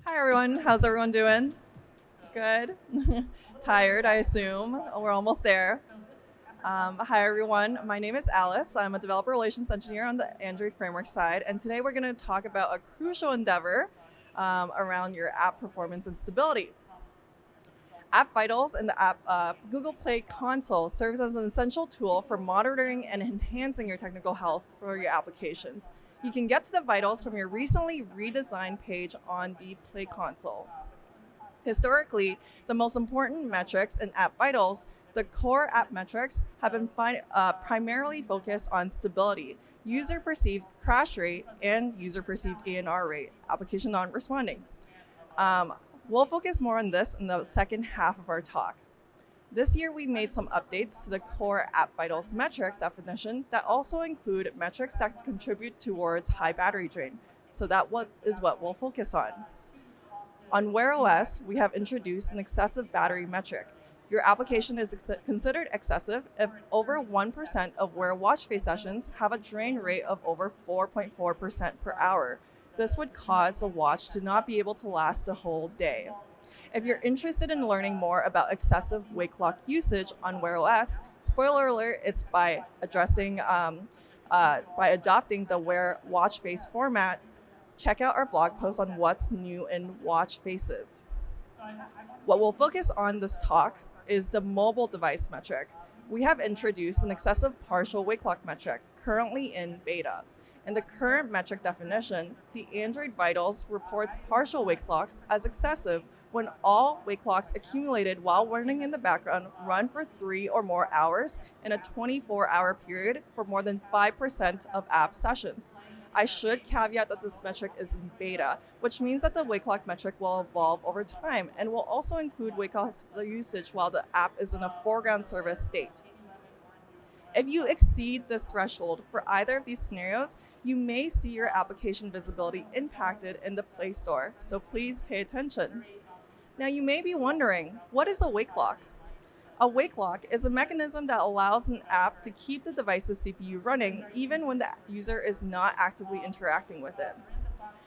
Hi everyone, how's everyone doing? Good? Tired, I assume. We're almost there. Hi everyone, my name is Alice. I'm a developer relations engineer on the Android framework side, and today we're going to talk about a crucial endeavor around your app performance and stability. App Vitals and the app Google Play console serves as an essential tool for monitoring and enhancing your technical health for your applications. You can get to the vitals from your recently redesigned page on the Play console. Historically, the most important metrics in App Vitals, the core app metrics, have been primarily focused on stability, user perceived crash rate, and user perceived ANR rate, application non responding. Um, we'll focus more on this in the second half of our talk. This year, we made some updates to the core App Vitals metrics definition that also include metrics that contribute towards high battery drain. So that is what we'll focus on. On Wear OS, we have introduced an excessive battery metric. Your application is considered excessive if over 1% of Wear watch face sessions have a drain rate of over 4.4% per hour. This would cause the watch to not be able to last a whole day. If you're interested in learning more about excessive wake clock usage on Wear OS, spoiler alert, it's by adopting the Wear watch face format. Check out our blog post on what's new in watch faces. What we'll focus on this talk is the mobile device metric. We have introduced an excessive partial wake clock metric, currently in beta. In the current metric definition, the Android Vitals reports partial wake clocks as excessive when all wake clocks accumulated while running in the background run for 3 or more hours in a 24-hour period for more than 5% of app sessions. I should caveat that this metric is in beta, which means that the wake clock metric will evolve over time and will also include wake clock usage while the app is in a foreground service state. If you exceed this threshold for either of these scenarios, you may see your application visibility impacted in the Play Store, so please pay attention. Now you may be wondering, what is a wake lock? A wake lock is a mechanism that allows an app to keep the device's CPU running even when the user is not actively interacting with it.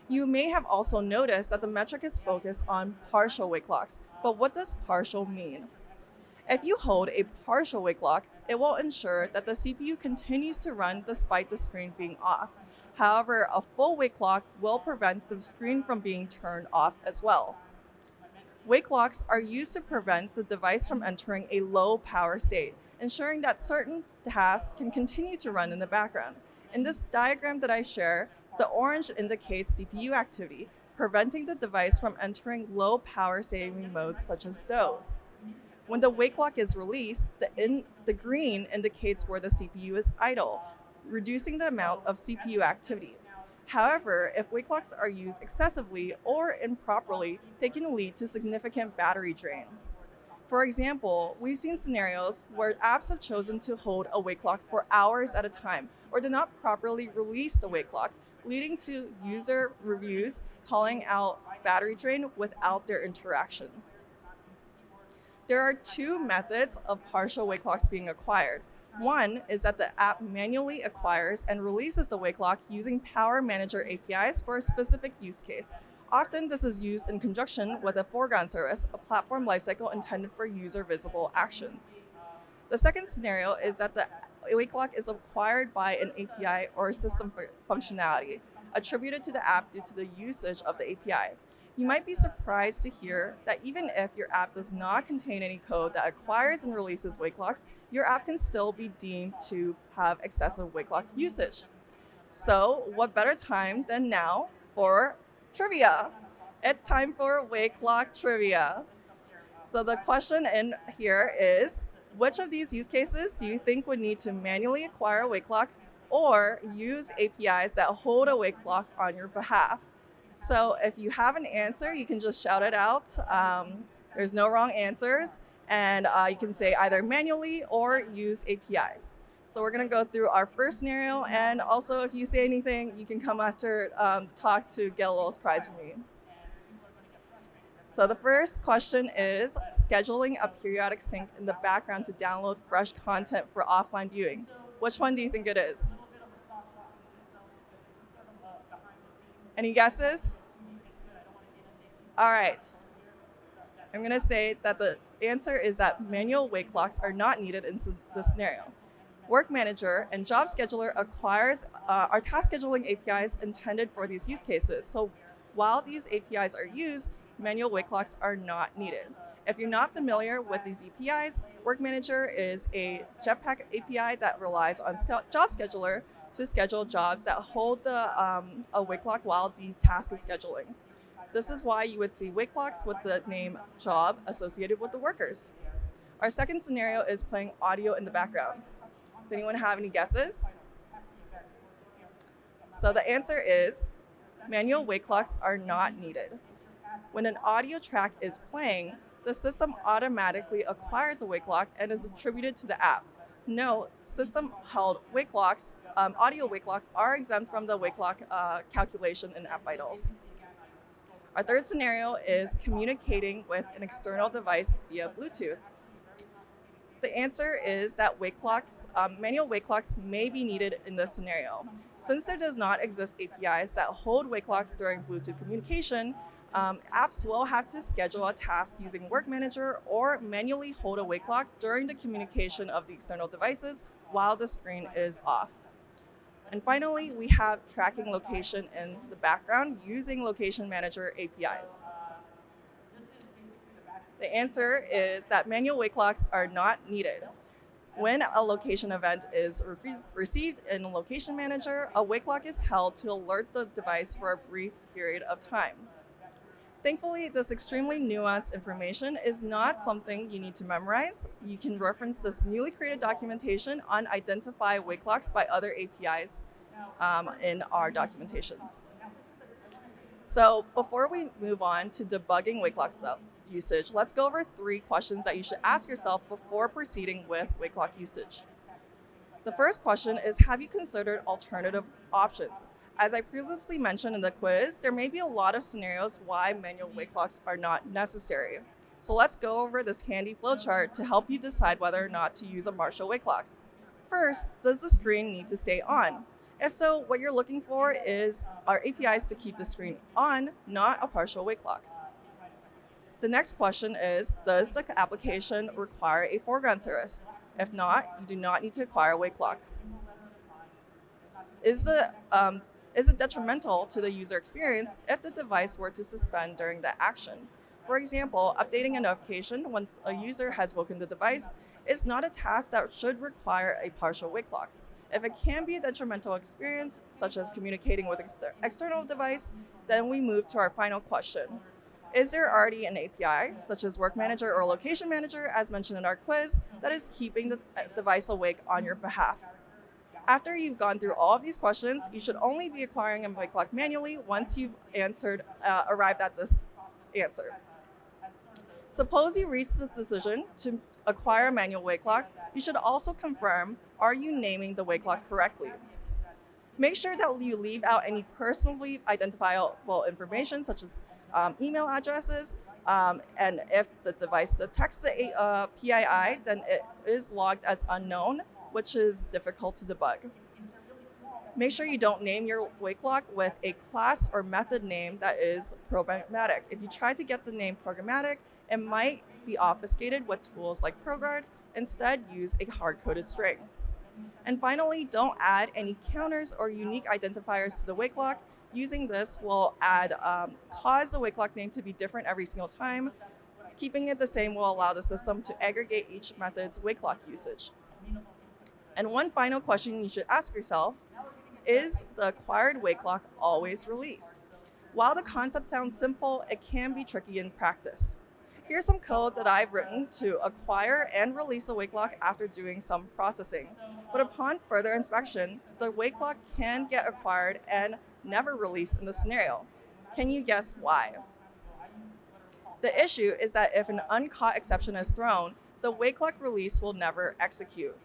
You may have also noticed that the metric is focused on partial wake locks, but what does partial mean? If you hold a partial wake lock, it will ensure that the CPU continues to run despite the screen being off. However, a full wake lock will prevent the screen from being turned off as well. Wake locks are used to prevent the device from entering a low power state, ensuring that certain tasks can continue to run in the background. In this diagram that I share, the orange indicates CPU activity, preventing the device from entering low power saving modes such as doze. When the wake lock is released, the green indicates where the CPU is idle, reducing the amount of CPU activity. However, if wake locks are used excessively or improperly, they can lead to significant battery drain. For example, we've seen scenarios where apps have chosen to hold a wake lock for hours at a time or did not properly release the wake lock, leading to user reviews calling out battery drain without their interaction. There are two methods of partial wake locks being acquired. One is that the app manually acquires and releases the wake lock using Power Manager APIs for a specific use case. Often this is used in conjunction with a foreground service, a platform lifecycle intended for user visible actions. The second scenario is that the wake lock is acquired by an API or system functionality attributed to the app due to the usage of the API. You might be surprised to hear that even if your app does not contain any code that acquires and releases wake locks, your app can still be deemed to have excessive wake lock usage. So what better time than now for trivia? It's time for wake lock trivia. So the question in here is, which of these use cases do you think would need to manually acquire a wake lock or use APIs that hold a wake lock on your behalf? So if you have an answer, you can just shout it out. There's no wrong answers. And you can say either manually or use APIs. So we're going to go through our first scenario. And also, if you say anything, you can come after talk to get a little surprise from me. So the first question is scheduling a periodic sync in the background to download fresh content for offline viewing. Which one do you think it is? Any guesses? All right. I'm going to say that the answer is that manual wake clocks are not needed in this scenario. Work Manager and Job Scheduler are task scheduling APIs intended for these use cases. So while these APIs are used, manual wake clocks are not needed. If you're not familiar with these APIs, Work Manager is a Jetpack API that relies on Job Scheduler to schedule jobs that hold a wake clock while the task is scheduling. This is why you would see wake clocks with the name job associated with the workers. Our second scenario is playing audio in the background. Does anyone have any guesses? So the answer is manual wake clocks are not needed. When an audio track is playing, the system automatically acquires a wake clock and is attributed to the app. Note, system-held wake clocks, audio wake clocks are exempt from the wake clock calculation in App Vitals. Our third scenario is communicating with an external device via Bluetooth. The answer is that manual wake clocks may be needed in this scenario. Since there does not exist APIs that hold wake clocks during Bluetooth communication, apps will have to schedule a task using Work Manager or manually hold a wake clock during the communication of the external devices while the screen is off. And finally, we have tracking location in the background using Location Manager APIs. The answer is that manual wake clocks are not needed. When a location event is received in Location Manager, a wake clock is held to alert the device for a brief period of time. Thankfully, this extremely nuanced information is not something you need to memorize. You can reference this newly created documentation on identify wake clocks by other APIs in our documentation. So before we move on to debugging wake clock usage, let's go over 3 questions that you should ask yourself before proceeding with wake clock usage. The first question is, have you considered alternative options? As I previously mentioned in the quiz, there may be a lot of scenarios why manual wake clocks are not necessary. So let's go over this handy flowchart to help you decide whether or not to use a Marshall wake clock. First, does the screen need to stay on? If so, what you're looking for are APIs to keep the screen on, not a partial wake clock. The next question is, does the application require a foreground service? If not, you do not need to acquire a wake clock. Is it detrimental to the user experience if the device were to suspend during the action? For example, updating a notification once a user has woken the device is not a task that should require a partial wake clock. If it can be a detrimental experience, such as communicating with external device, then we move to our final question. Is there already an API, such as Work Manager or Location Manager, as mentioned in our quiz, that is keeping the device awake on your behalf? After you've gone through all of these questions, you should only be acquiring a wake clock manually once you've arrived at this answer. Suppose you reach the decision to acquire a manual wake clock, you should also confirm, are you naming the wake clock correctly? Make sure that you leave out any personally identifiable information, such as email addresses, and if the device detects the PII, then it is logged as unknown, which is difficult to debug. Make sure you don't name your wake clock with a class or method name that is programmatic. If you try to get the name programmatic, it might be obfuscated with tools like ProGuard. Instead, use a hard-coded string. And finally, don't add any counters or unique identifiers to the wake clock. Using this will cause the wake clock name to be different every single time. Keeping it the same will allow the system to aggregate each method's wake clock usage. And one final question you should ask yourself, is the acquired wake clock always released? While the concept sounds simple, it can be tricky in practice. Here's some code that I've written to acquire and release a wake clock after doing some processing. But upon further inspection, the wake clock can get acquired and never released in the scenario. Can you guess why? The issue is that if an uncaught exception is thrown, the wake clock release will never execute.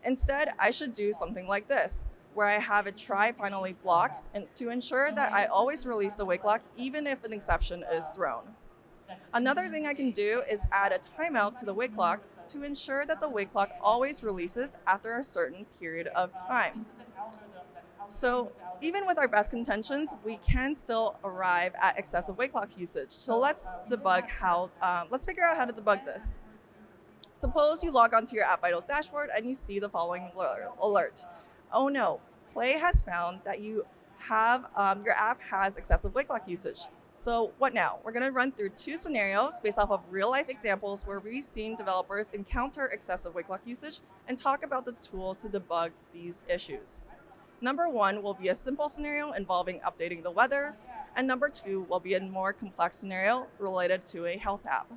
Instead, I should do something like this, where I have a try finally block and to ensure that I always release the wake clock even if an exception is thrown. Another thing I can do is add a timeout to the wake clock to ensure that the wake clock always releases after a certain period of time. So Even with our best intentions, we can still arrive at excessive wake clock usage. So let's figure out how to debug this. Suppose you log onto your App Vitals dashboard and you see the following alert. Oh no, Play has found that your app has excessive wake clock usage. So what now? We're gonna run through two scenarios based off of real life examples where we've seen developers encounter excessive wake clock usage and talk about the tools to debug these issues. Number one will be a simple scenario involving updating the weather, and number two will be a more complex scenario related to a health app.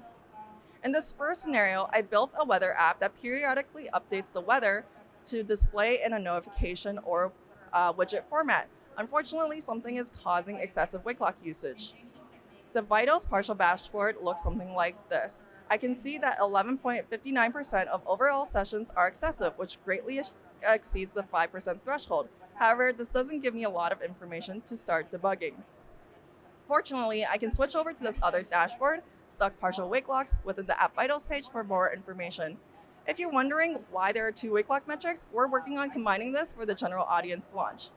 In this first scenario, I built a weather app that periodically updates the weather to display in a notification or widget format. Unfortunately, something is causing excessive wake clock usage. The Vitals partial dashboard looks something like this. I can see that 11.59% of overall sessions are excessive, which greatly exceeds the 5% threshold. However, this doesn't give me a lot of information to start debugging. Fortunately, I can switch over to this other dashboard, Stuck Partial Wake Locks, within the App Vitals page for more information. If you're wondering why there are two wake lock metrics, we're working on combining this for the general audience launch.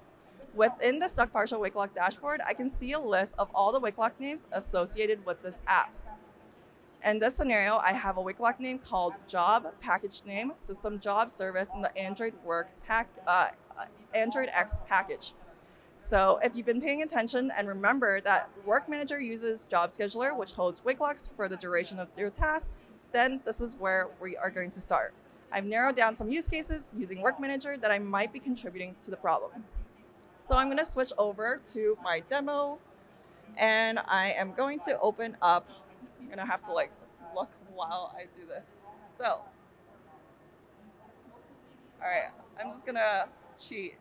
Within the Stuck Partial Wake Lock dashboard, I can see a list of all the wake lock names associated with this app. In this scenario, I have a wake lock name called Job, Package Name, System Job Service, and the Android X package. So if you've been paying attention and remember that Work Manager uses Job Scheduler, which holds wake locks for the duration of your task, then this is where we are going to start. I've narrowed down some use cases using Work Manager that I might be contributing to the problem. So I'm going to switch over to my demo, and I am going to open up. I'm going to have to look while I do this. So, all right, I'm just going to cheat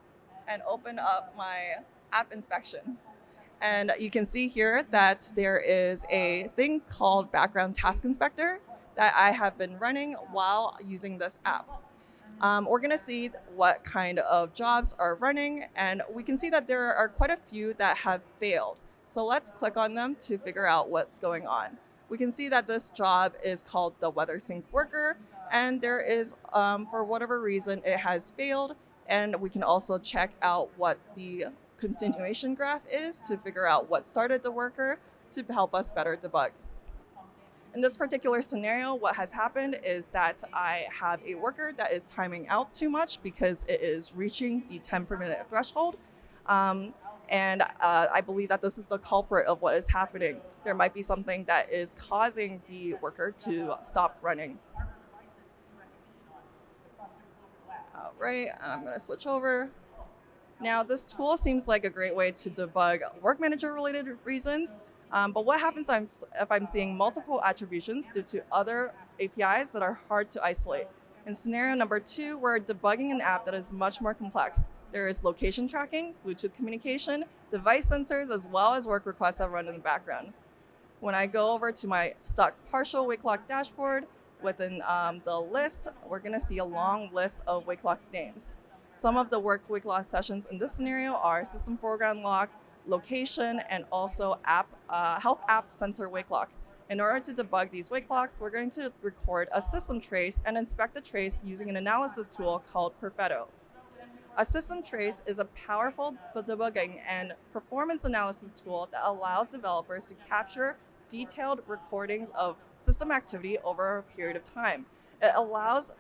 and open up my app inspection. And you can see here that there is a thing called Background Task Inspector that I have been running while using this app. We're gonna see what kind of jobs are running, and we can see that there are quite a few that have failed. So let's click on them to figure out what's going on. We can see that this job is called the Weather Sync Worker, and there is, for whatever reason, it has failed. And we can also check out what the continuation graph is to figure out what started the worker to help us better debug. In this particular scenario, what has happened is that I have a worker that is timing out too much because it is reaching the 10 per minute threshold. I believe that this is the culprit of what is happening. There might be something that is causing the worker to stop running. All right, I'm going to switch over. Now, this tool seems like a great way to debug Work Manager related reasons. But what happens if I'm seeing multiple attributions due to other APIs that are hard to isolate? In scenario number 2, we're debugging an app that is much more complex. There is location tracking, Bluetooth communication, device sensors, as well as work requests that run in the background. When I go over to my Stuck Partial Wake Lock dashboard, within the list, we're going to see a long list of wake lock names. Some of the wake lock sessions in this scenario are System Foreground Lock, Location, and also Health App Sensor Wake Lock. In order to debug these wake locks, we're going to record a system trace and inspect the trace using an analysis tool called Perfetto. A system trace is a powerful debugging and performance analysis tool that allows developers to capture detailed recordings of system activity over a period of time. It allows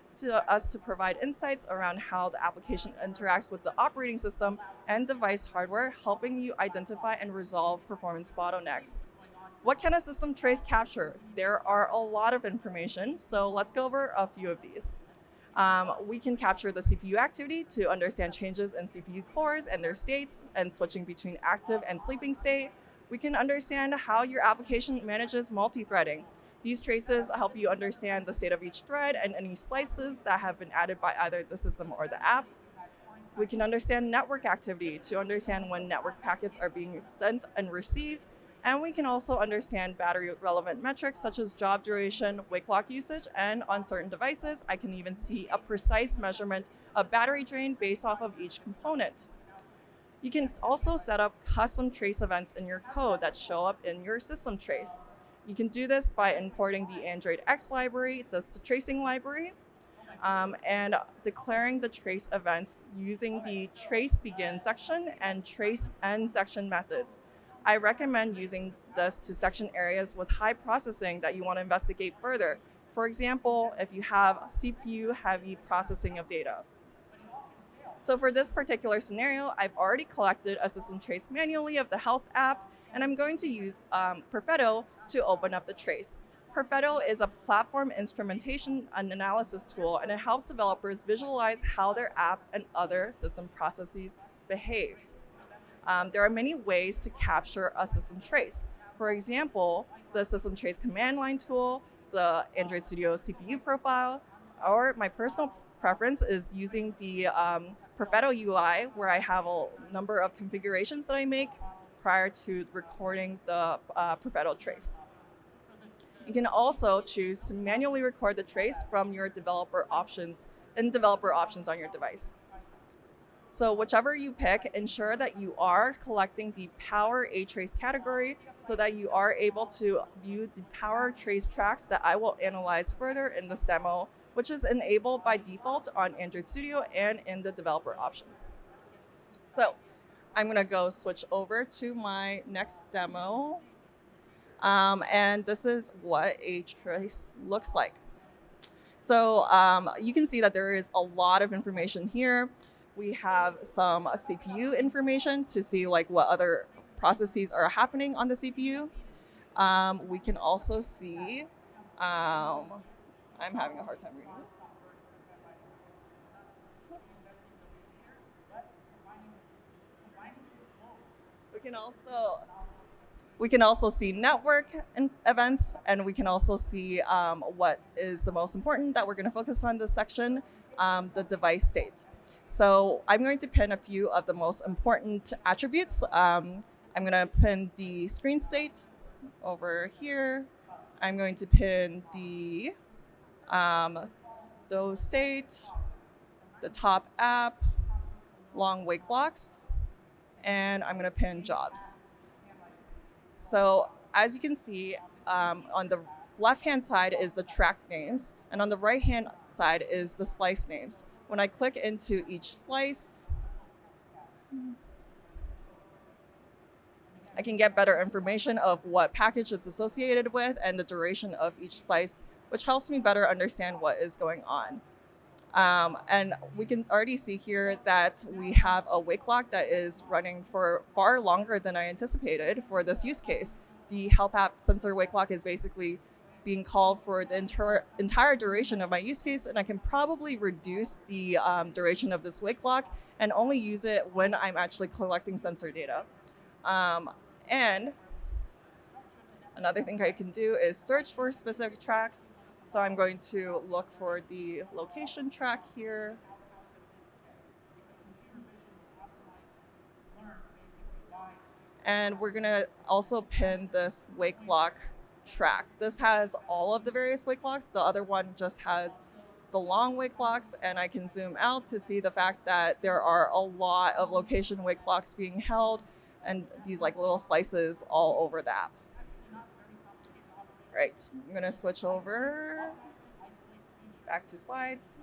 us to provide insights around how the application interacts with the operating system and device hardware, helping you identify and resolve performance bottlenecks. What can a system trace capture? There are a lot of information, so let's go over a few of these. We can capture the CPU activity to understand changes in CPU cores and their states and switching between active and sleeping state. We can understand how your application manages multi-threading. These traces help you understand the state of each thread and any slices that have been added by either the system or the app. We can understand network activity to understand when network packets are being sent and received. And we can also understand battery relevant metrics such as job duration, wake lock usage, and on certain devices, I can even see a precise measurement of battery drain based off of each component. You can also set up custom trace events in your code that show up in your system trace. You can do this by importing the Android X library, the tracing library. and declaring the trace events using the trace begin section and trace end section methods. I recommend using this to section areas with high processing that you want to investigate further. For example, if you have CPU heavy processing of data. So for this particular scenario, I've already collected a system trace manually of the health app, and I'm going to use Perfetto to open up the trace. Perfetto is a platform instrumentation and analysis tool, and it helps developers visualize how their app and other system processes behaves. There are many ways to capture a system trace. For example, the system trace command line tool, the Android Studio CPU profile, or my personal preference is using the Perfetto UI, where I have a number of configurations that I make prior to recording the Perfetto trace. You can also choose to manually record the trace from your developer options on your device. So whichever you pick, ensure that you are collecting the Power A Trace category so that you are able to view the Power Trace tracks that I will analyze further in this demo, which is enabled by default on Android Studio and in the developer options. So I'm gonna go switch over to my next demo. And this is what a trace looks like. So you can see that there is a lot of information here. We have some CPU information to see like what other processes are happening on the CPU. We can also see, I'm having a hard time reading this. We can also see network events, and we can also see what is the most important that we're going to focus on this section, the device state. So I'm going to pin a few of the most important attributes. I'm going to pin the screen state over here. I'm going to pin the those state, the top app, long wake locks, and I'm going to pin jobs. So as you can see, on the left-hand side is the track names, and on the right-hand side is the slice names. When I click into each slice, I can get better information of what package it's associated with and the duration of each slice, which helps me better understand what is going on. And we can already see here that we have a wake lock that is running for far longer than I anticipated for this use case. The help app sensor wake lock is basically being called for the entire duration of my use case, and I can probably reduce the duration of this wake lock and only use it when I'm actually collecting sensor data. And another thing I can do is search for specific tracks. So I'm going to look for the location track here. And we're gonna also pin this wake lock track. This has all of the various wake locks. The other one just has the long wake locks, and I can zoom out to see the fact that there are a lot of location wake locks being held and these like little slices all over the app. Right, I'm gonna switch over back to slides.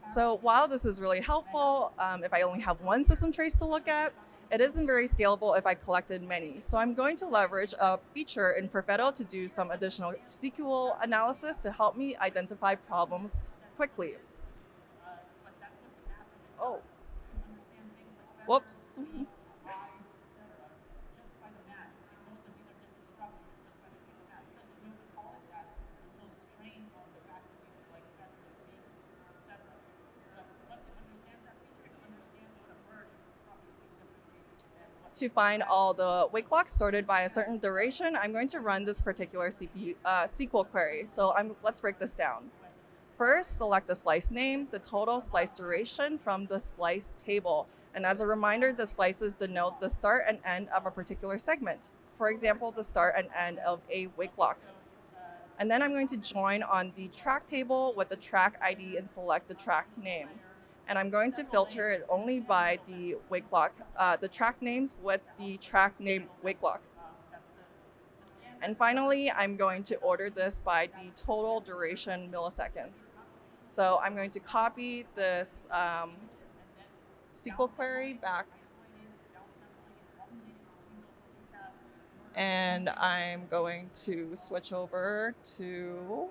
So while this is really helpful, if I only have one system trace to look at, it isn't very scalable if I collected many. So I'm going to leverage a feature in Perfetto to do some additional SQL analysis to help me identify problems quickly. Oh, whoops. To find all the wake locks sorted by a certain duration, I'm going to run this particular SQL query. So let's break this down. First, select the slice name, the total slice duration from the slice table. And as a reminder, the slices denote the start and end of a particular segment. For example, the start and end of a wake lock. And then I'm going to join on the track table with the track ID and select the track name. And I'm going to filter it only by the wake lock, the track names with the track name wake lock. And finally, I'm going to order this by the total duration milliseconds. So I'm going to copy this SQL query back, and I'm going to switch over to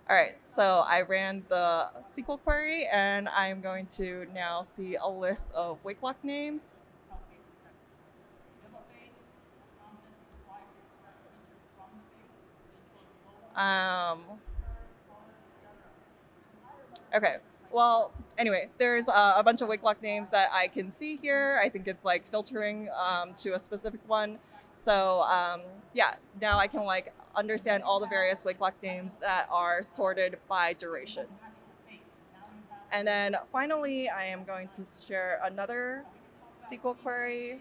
all right, so I ran the SQL query, and I'm going to now see a list of wake lock names. Um, okay, well, anyway, there's a bunch of wake lock names that I can see here. I think it's like filtering to a specific one. So yeah, now I can like understand all the various wake lock names that are sorted by duration. And then finally, I am going to share another SQL query.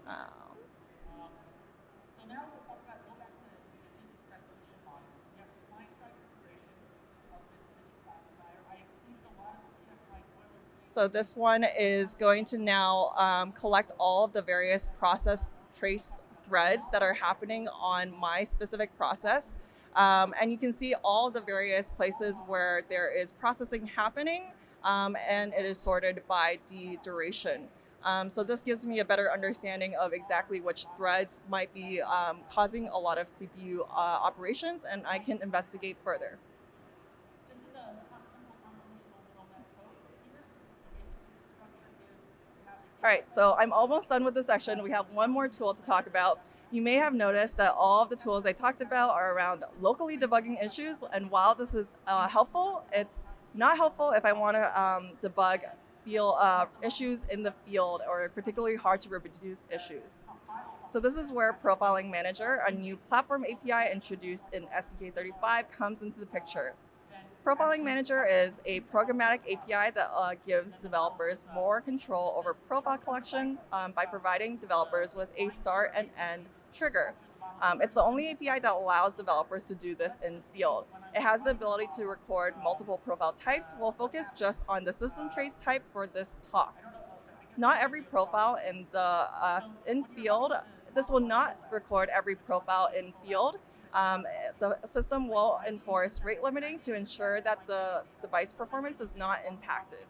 Um, so this one is going to now collect all of the various process trace threads that are happening on my specific process. And you can see all the various places where there is processing happening, and it is sorted by the duration. So this gives me a better understanding of exactly which threads might be causing a lot of CPU operations, and I can investigate further. All right, so I'm almost done with this section. We have one more tool to talk about. You may have noticed that all of the tools I talked about are around locally debugging issues, and while this is helpful, it's not helpful if I want to debug issues in the field or particularly hard to reproduce issues. So this is where Profiling Manager, a new platform API introduced in SDK 35, comes into the picture. Profiling Manager is a programmatic API that gives developers more control over profile collection by providing developers with a start and end trigger. It's the only API that allows developers to do this in field. It has the ability to record multiple profile types. We'll focus just on the system trace type for this talk. Not every profile in field. This will not record every profile in field. The system will enforce rate limiting to ensure that the device performance is not impacted.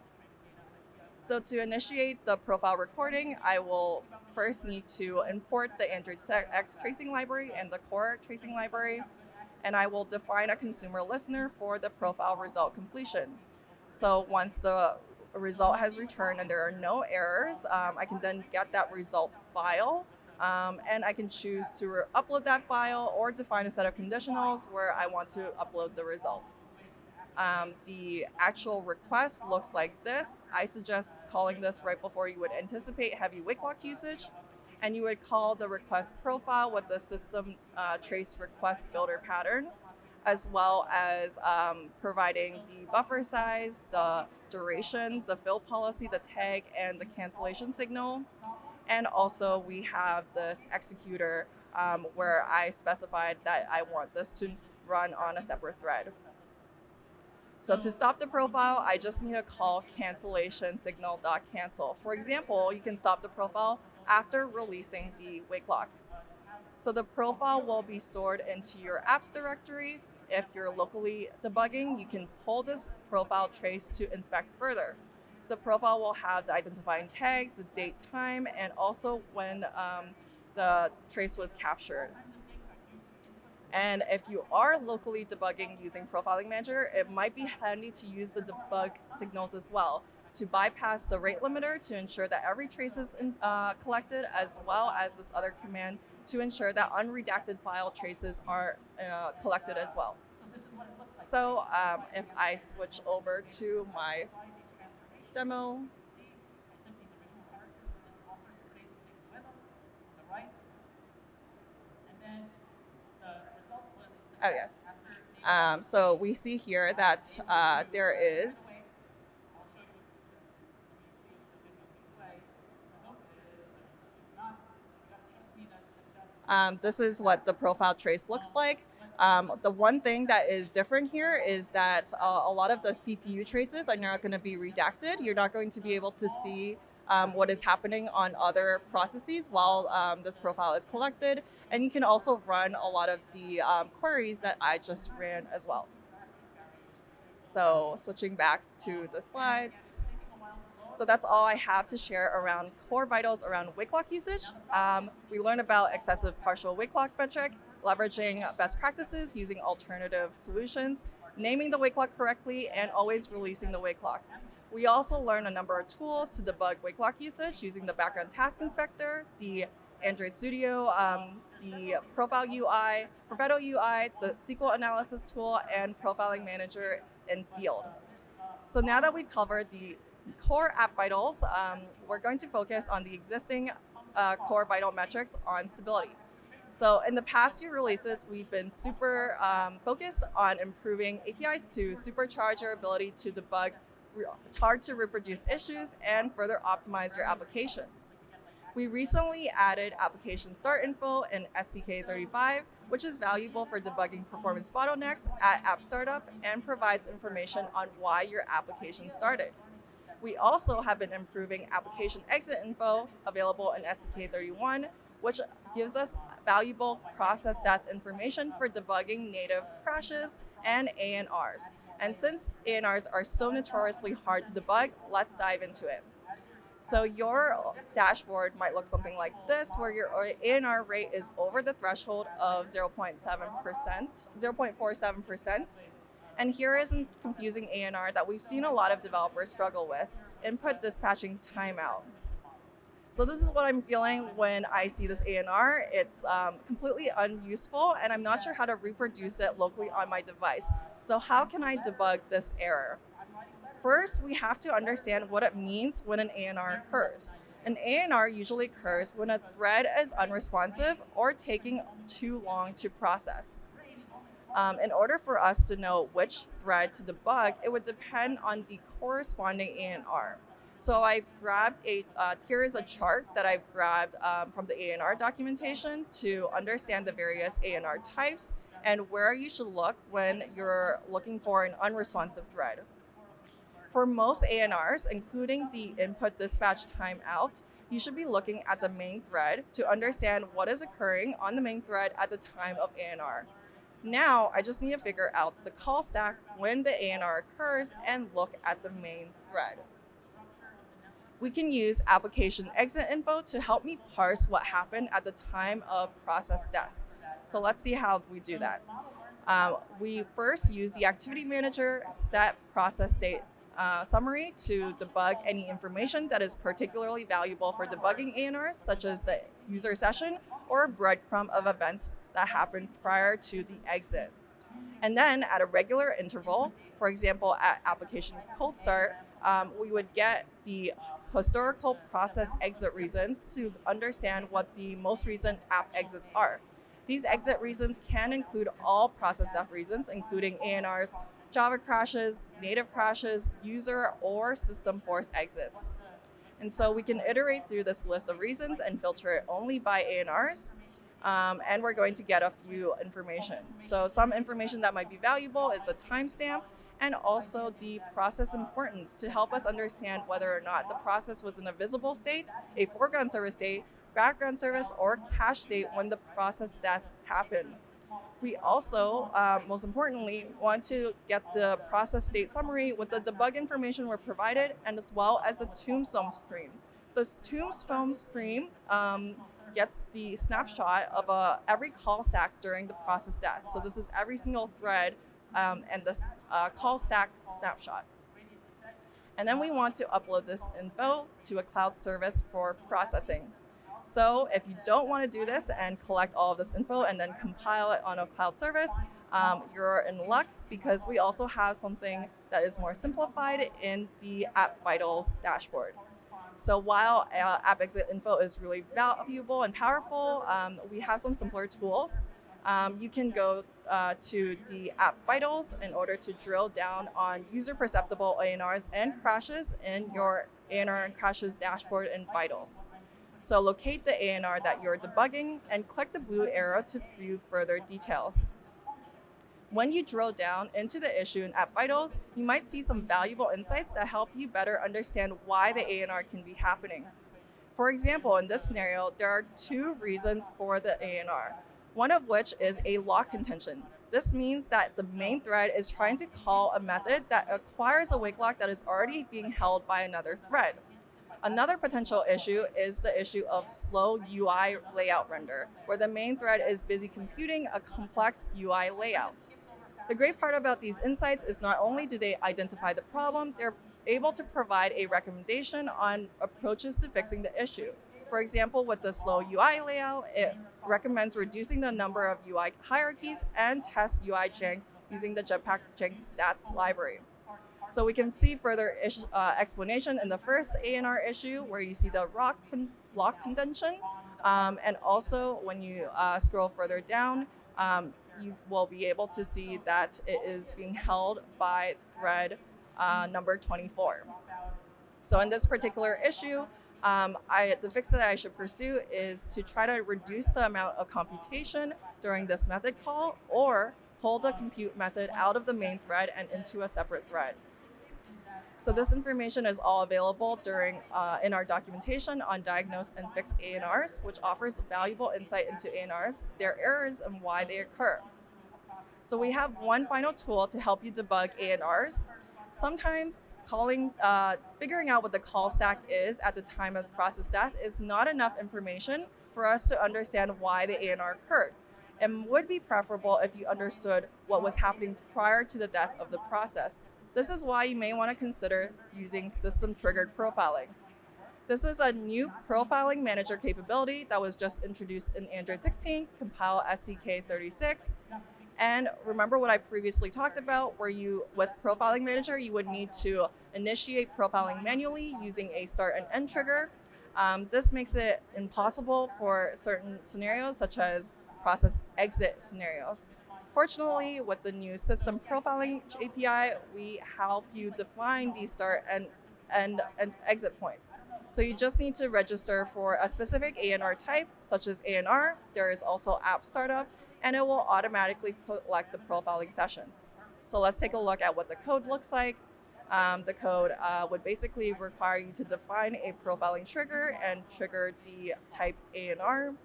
So to initiate the profile recording, I will first need to import the Android X tracing library and the core tracing library, and I will define a consumer listener for the profile result completion. So once the result has returned and there are no errors, I can then get that result file. And I can choose to upload that file or define a set of conditionals where I want to upload the result. The actual request looks like this. I suggest calling this right before you would anticipate heavy wake lock usage. And you would call the request profile with the system trace request builder pattern, as well as providing the buffer size, the duration, the fill policy, the tag, and the cancellation signal. And also we have this executor where I specified that I want this to run on a separate thread. So to stop the profile, I just need to call cancellation signal.cancel. For example, you can stop the profile after releasing the wake lock. So the profile will be stored into your apps directory. If you're locally debugging, you can pull this profile trace to inspect further. The profile will have the identifying tag, the date, time, and also when the trace was captured. And if you are locally debugging using Profiling Manager, it might be handy to use the debug signals as well to bypass the rate limiter to ensure that every trace is collected, as well as this other command to ensure that unredacted file traces are collected as well. So if I switch over to my demo, oh yes. So we see here that there is This is what the profile trace looks like. The one thing that is different here is that a lot of the CPU traces are now going to be redacted. You're not going to be able to see what is happening on other processes while this profile is collected. And you can also run a lot of the queries that I just ran as well. So switching back to the slides. So that's all I have to share around core vitals around wake lock usage. We learned about excessive partial wake lock metric, leveraging best practices using alternative solutions, naming the wake lock correctly, and always releasing the wake lock. We also learned a number of tools to debug wake lock usage using the background task inspector, the Android Studio, the Profile UI, Perfetto UI, the SQL analysis tool, and profiling manager in Field. So now that we covered the core app vitals, we're going to focus on the existing core vital metrics on stability. So in the past few releases, we've been super focused on improving APIs to supercharge your ability to debug hard to reproduce issues and further optimize your application. We recently added application start info in SDK 35, which is valuable for debugging performance bottlenecks at app startup and provides information on why your application started. We also have been improving application exit info available in SDK 31, which gives us valuable process death information for debugging native crashes and ANRs. And since ANRs are so notoriously hard to debug, let's dive into it. So your dashboard might look something like this, where your ANR rate is over the threshold of 0.47%. And here is a confusing ANR that we've seen a lot of developers struggle with: input dispatching timeout. So this is what I'm feeling when I see this ANR. It's completely unuseful, and I'm not sure how to reproduce it locally on my device. So how can I debug this error? First, we have to understand what it means when an ANR occurs. An ANR usually occurs when a thread is unresponsive or taking too long to process. In order for us to know which thread to debug, it would depend on the corresponding ANR. So I grabbed here is a chart that I've grabbed from the ANR documentation to understand the various ANR types and where you should look when you're looking for an unresponsive thread. For most ANRs, including the input dispatch timeout, you should be looking at the main thread to understand what is occurring on the main thread at the time of ANR. Now, I just need to figure out the call stack when the ANR occurs and look at the main thread. We can use application exit info to help me parse what happened at the time of process death. So let's see how we do that. We first use the activity manager set process state summary to debug any information that is particularly valuable for debugging ANRs, such as the user session or a breadcrumb of events that happened prior to the exit. And then at a regular interval, for example, at application cold start, we would get the historical process exit reasons to understand what the most recent app exits are. These exit reasons can include all process death reasons, including ANRs, Java crashes, native crashes, user or system force exits. And so we can iterate through this list of reasons and filter it only by ANRs. And we're going to get a few information. So some information that might be valuable is the timestamp and also the process importance to help us understand whether or not the process was in a visible state, a foreground service state, background service, or cache state when the process death happened. We also, most importantly, want to get the process state summary with the debug information we're provided, and as well as the tombstone screen. This tombstone screen gets the snapshot of every call stack during the process death. So this is every single thread and this call stack snapshot. And then we want to upload this info to a cloud service for processing. So if you don't want to do this and collect all of this info and then compile it on a cloud service, you're in luck, because we also have something that is more simplified in the App Vitals dashboard. So while app exit info is really valuable and powerful, we have some simpler tools. You can go to the App Vitals in order to drill down on user perceptible ANRs and crashes in your ANR and crashes dashboard in Vitals. So locate the ANR that you're debugging and click the blue arrow to view further details. When you drill down into the issue in App Vitals, you might see some valuable insights that help you better understand why the ANR can be happening. For example, in this scenario, there are 2 reasons for the ANR, one of which is a lock contention. This means that the main thread is trying to call a method that acquires a wake lock that is already being held by another thread. Another potential issue is the issue of slow UI layout render, where the main thread is busy computing a complex UI layout. The great part about these insights is not only do they identify the problem, they're able to provide a recommendation on approaches to fixing the issue. For example, with the slow UI layout, it recommends reducing the number of UI hierarchies and test UI jank using the Jetpack Jank Stats library. So we can see further explanation in the first ANR issue where you see the lock contention. And also when you scroll further down, you will be able to see that it is being held by thread number 24. So in this particular issue, the fix that I should pursue is to try to reduce the amount of computation during this method call or pull the compute method out of the main thread and into a separate thread. So this information is all available in our documentation on Diagnose and Fix ANRs, which offers valuable insight into ANRs, their errors, and why they occur. So we have one final tool to help you debug ANRs. Sometimes figuring out what the call stack is at the time of process death is not enough information for us to understand why the ANR occurred, and would be preferable if you understood what was happening prior to the death of the process. This is why you may want to consider using system-triggered profiling. This is a new profiling manager capability that was just introduced in Android 16, Compile SDK 36. And remember what I previously talked about, where with Profiling Manager, you would need to initiate profiling manually using a start and end trigger. This makes it impossible for certain scenarios, such as process exit scenarios. Fortunately, with the new System Profiling API, we help you define these start and exit points. So you just need to register for a specific ANR type, such as ANR. There is also App Startup, and it will automatically collect the profiling sessions. So let's take a look at what the code looks like. The code would basically require you to define a profiling trigger and trigger the type ANR.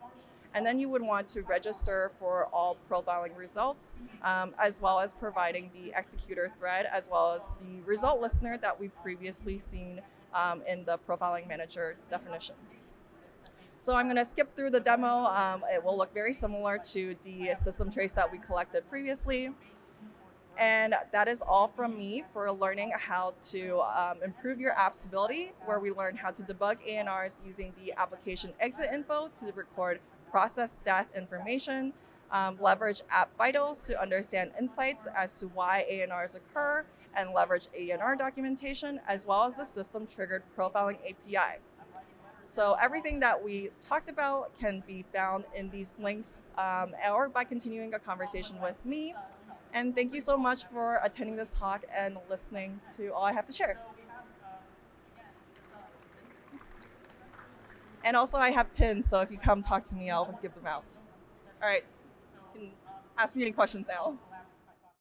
And then you would want to register for all profiling results, as well as providing the executor thread, as well as the result listener that we previously seen in the Profiling Manager definition. So I'm going to skip through the demo. It will look very similar to the system trace that we collected previously. And that is all from me for learning how to improve your app stability, where we learn how to debug ANRs using the application exit info to record process death information, leverage App Vitals to understand insights as to why ANRs occur, and leverage ANR documentation, as well as the system-triggered profiling API. So everything that we talked about can be found in these links or by continuing a conversation with me. And thank you so much for attending this talk and listening to all I have to share. And also I have pins, so if you come talk to me, I'll give them out. All right, you can ask me any questions now.